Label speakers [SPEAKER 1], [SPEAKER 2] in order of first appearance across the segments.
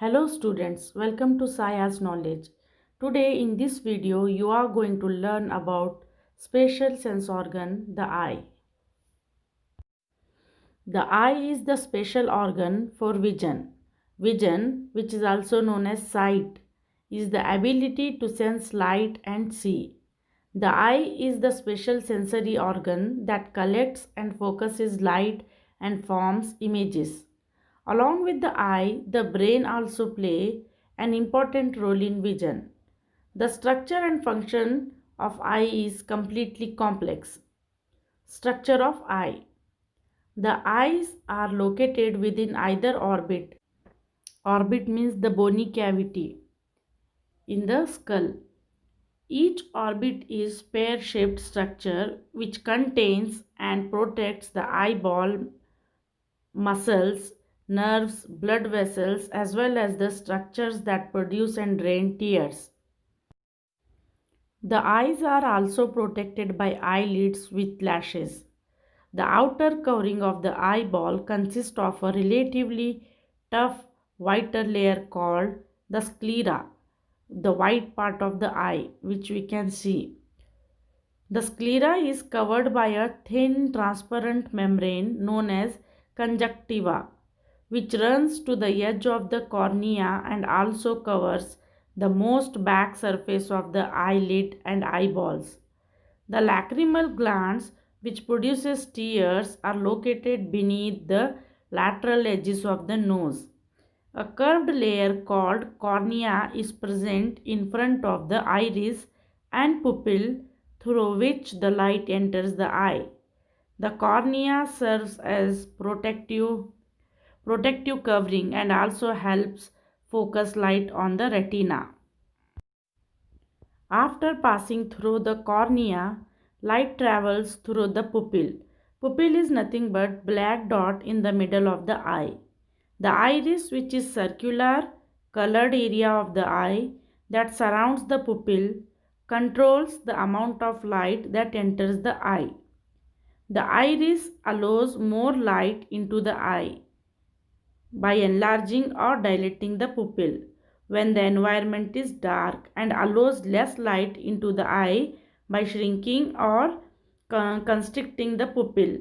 [SPEAKER 1] Hello students, welcome to Saya's Knowledge. Today in this video you are going to learn about special sense organ, the eye. The eye is the special organ for vision. Vision, which is also known as sight, is the ability to sense light and see. The eye is the special sensory organ that collects and focuses light and forms images. Along with the eye, the brain also play an important role in vision. The structure and function of eye is completely complex. Structure of eye. The eyes are located within either orbit. Orbit means the bony cavity in the skull. Each orbit is pear-shaped structure which contains and protects the eyeball muscles, nerves, blood vessels, as well as the structures that produce and drain tears. The eyes are also protected by eyelids with lashes. The outer covering of the eyeball consists of a relatively tough whiter layer called the sclera, the white part of the eye, which we can see. The sclera is covered by a thin transparent membrane known as conjunctiva, which runs to the edge of the cornea and also covers the most back surface of the eyelid and eyeballs. The lacrimal glands, which produces tears, are located beneath the lateral edges of the nose. A curved layer called cornea is present in front of the iris and pupil through which the light enters the eye. The cornea serves as protective covering and also helps focus light on the retina. After passing through the cornea, light travels through the pupil. Pupil is nothing but black dot in the middle of the eye. The iris, which is circular colored area of the eye that surrounds the pupil, controls the amount of light that enters the eye. The iris allows more light into the eye by enlarging or dilating the pupil when the environment is dark and allows less light into the eye by shrinking or constricting the pupil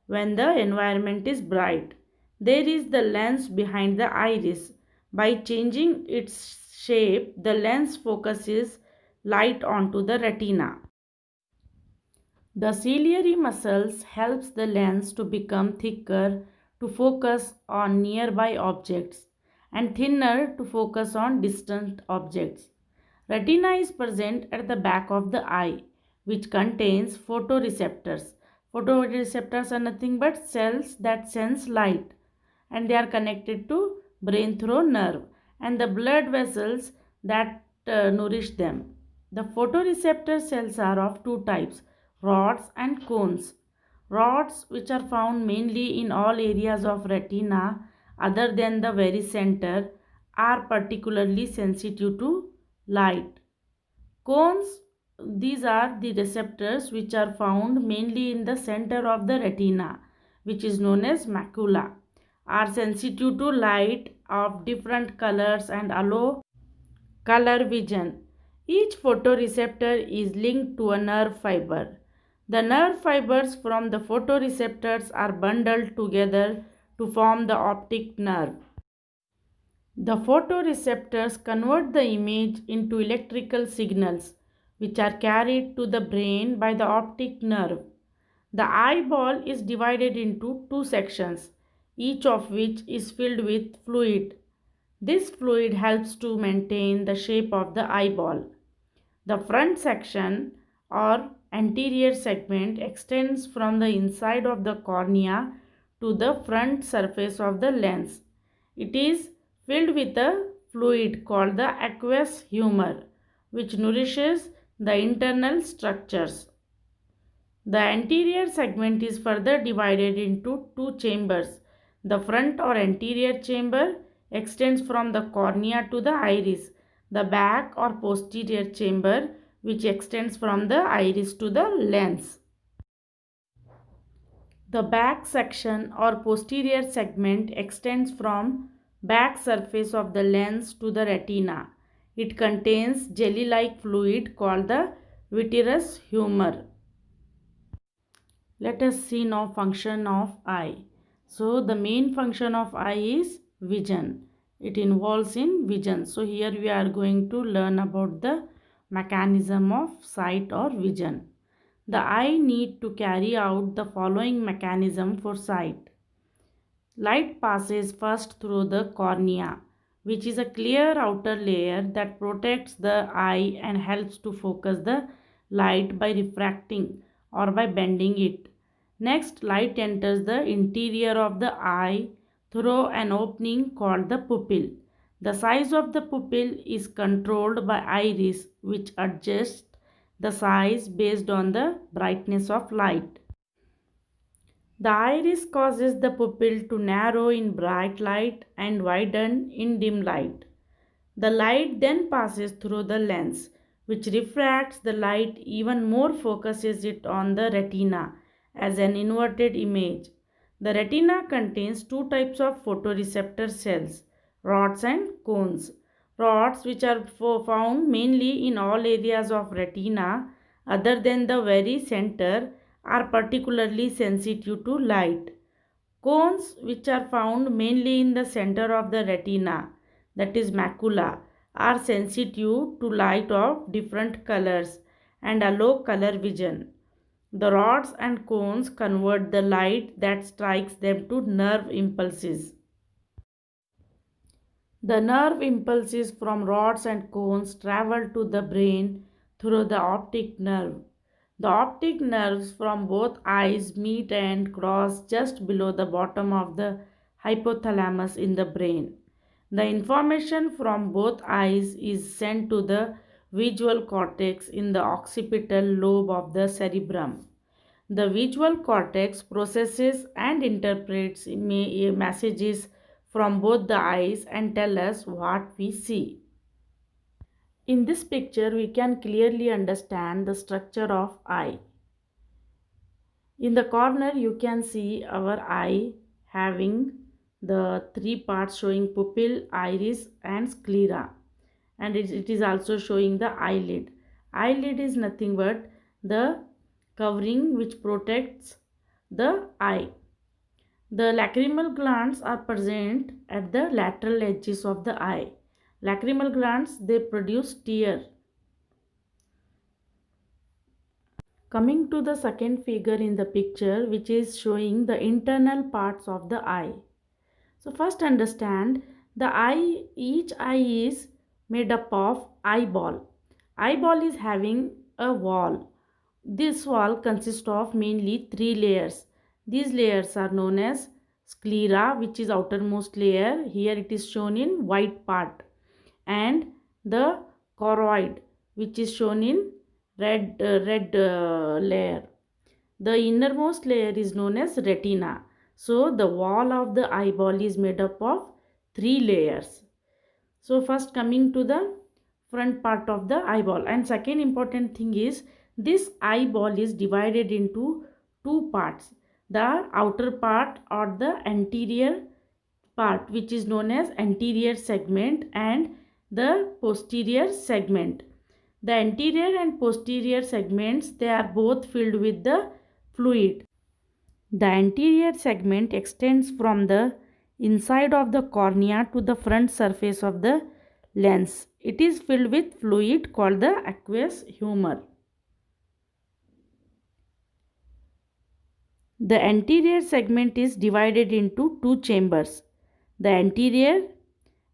[SPEAKER 1] when the environment is bright. There is the lens behind the iris. By changing its shape, the lens focuses light onto the retina. The ciliary muscles helps the lens to become thicker to focus on nearby objects and thinner to focus on distant objects. Retina is present at the back of the eye, which contains photoreceptors. Photoreceptors are nothing but cells that sense light, and they are connected to brain through nerve and the blood vessels that nourish them. The photoreceptor cells are of two types, rods and cones. Rods, which are found mainly in all areas of retina other than the very center, are particularly sensitive to light. Cones, these are the receptors which are found mainly in the center of the retina, which is known as macula, are sensitive to light of different colors and allow color vision. Each photoreceptor is linked to a nerve fiber. The nerve fibers from the photoreceptors are bundled together to form the optic nerve. The photoreceptors convert the image into electrical signals which are carried to the brain by the optic nerve. The eyeball is divided into two sections, each of which is filled with fluid. This fluid helps to maintain the shape of the eyeball. The front section or anterior segment extends from the inside of the cornea to the front surface of the lens. It is filled with a fluid called the aqueous humor, which nourishes the internal structures. The anterior segment is further divided into two chambers. The front or anterior chamber extends from the cornea to the iris. The back or posterior chamber, which extends from the iris to the lens. The back section or posterior segment extends from back surface of the lens to the retina. It contains jelly-like fluid called the vitreous humor. Let us see now function of eye. So the main function of eye is vision. It involves in vision. So here we are going to learn about the mechanism of sight or vision. The eye need to carry out the following mechanism for sight. Light passes first through the cornea, which is a clear outer layer that protects the eye and helps to focus the light by refracting or by bending it. Next, light enters the interior of the eye through an opening called the pupil. The size of the pupil is controlled by iris, which adjusts the size based on the brightness of light. The iris causes the pupil to narrow in bright light and widen in dim light. The light then passes through the lens, which refracts the light even more, focuses it on the retina as an inverted image. The retina contains two types of photoreceptor cells, rods and cones. Rods, which are found mainly in all areas of retina other than the very center, are particularly sensitive to light. Cones, which are found mainly in the center of the retina, that is macula, are sensitive to light of different colors and allow color vision. The rods and cones convert the light that strikes them to nerve impulses. The nerve impulses from rods and cones travel to the brain through the optic nerve. The optic nerves from both eyes meet and cross just below the bottom of the hypothalamus in the brain. The information from both eyes is sent to the visual cortex in the occipital lobe of the cerebrum. The visual cortex processes and interprets messages from both the eyes and tell us what we see. In this picture, we can clearly understand the structure of eye. In the corner, you can see our eye having the three parts showing pupil, iris and sclera. And it is also showing the eyelid. Eyelid is nothing but the covering which protects the eye. The lacrimal glands are present at the lateral edges of the eye. Lacrimal glands, they produce tear. Coming to the second figure in the picture, which is showing the internal parts of the eye. So first understand the eye, each eye is made up of eyeball. Eyeball is having a wall. This wall consists of mainly three layers. These layers are known as sclera, which is outermost layer. Here it is shown in white part, and the choroid, which is shown in red layer. The innermost layer is known as retina. So the wall of the eyeball is made up of three layers. So first coming to the front part of the eyeball, and second important thing is this eyeball is divided into two parts. The outer part or the anterior part, which is known as anterior segment, and the posterior segment. The anterior and posterior segments, they are both filled with the fluid. The anterior segment extends from the inside of the cornea to the front surface of the lens. It is filled with fluid called the aqueous humor. The anterior segment is divided into two chambers, the anterior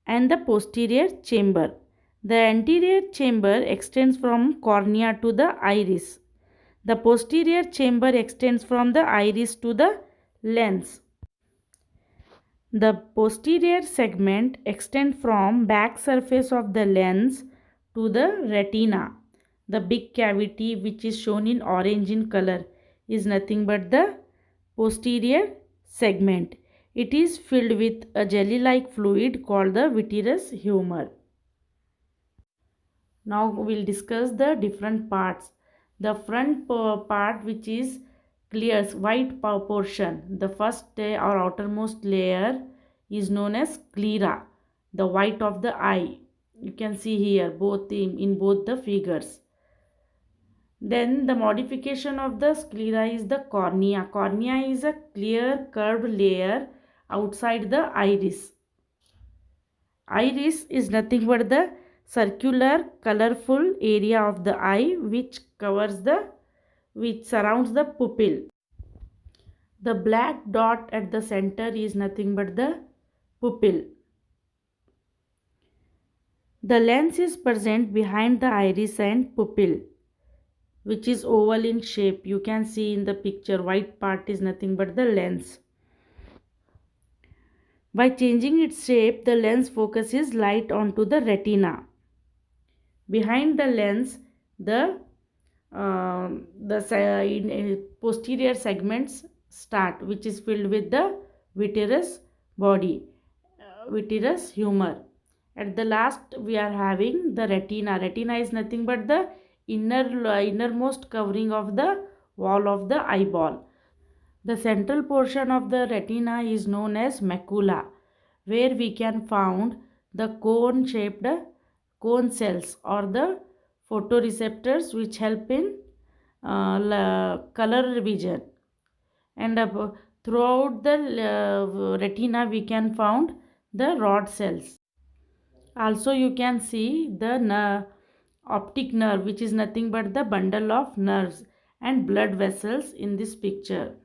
[SPEAKER 1] and the posterior chamber. The anterior chamber extends from cornea to the iris. The posterior chamber extends from the iris to the lens. The posterior segment extends from back surface of the lens to the retina. The big cavity, which is shown in orange in color, is nothing but the posterior segment. It is filled with a jelly-like fluid called the vitreous humor. Now we will discuss the different parts. The front part, which is clear white portion, the first or outermost layer is known as sclera, the white of the eye. You can see here both in both the figures. Then the modification of the sclera is the cornea. Cornea is a clear curved layer outside the iris. Iris is nothing but the circular colorful area of the eye which surrounds the pupil. The black dot at the center is nothing but the pupil. The lens is present behind the iris and pupil, which is oval in shape. You can see in the picture, white part is nothing but the lens. By changing its shape, the lens focuses light onto the retina. Behind the lens, the posterior segments start, which is filled with the vitreous body, vitreous humor. At the last, we are having the retina. Retina is nothing but the innermost covering of the wall of the eyeball. The central portion of the retina is known as macula, where we can found the cone-shaped cone cells or the photoreceptors which help in color vision. And throughout the retina we can found the rod cells. Also you can see the optic nerve, which is nothing but the bundle of nerves and blood vessels in this picture.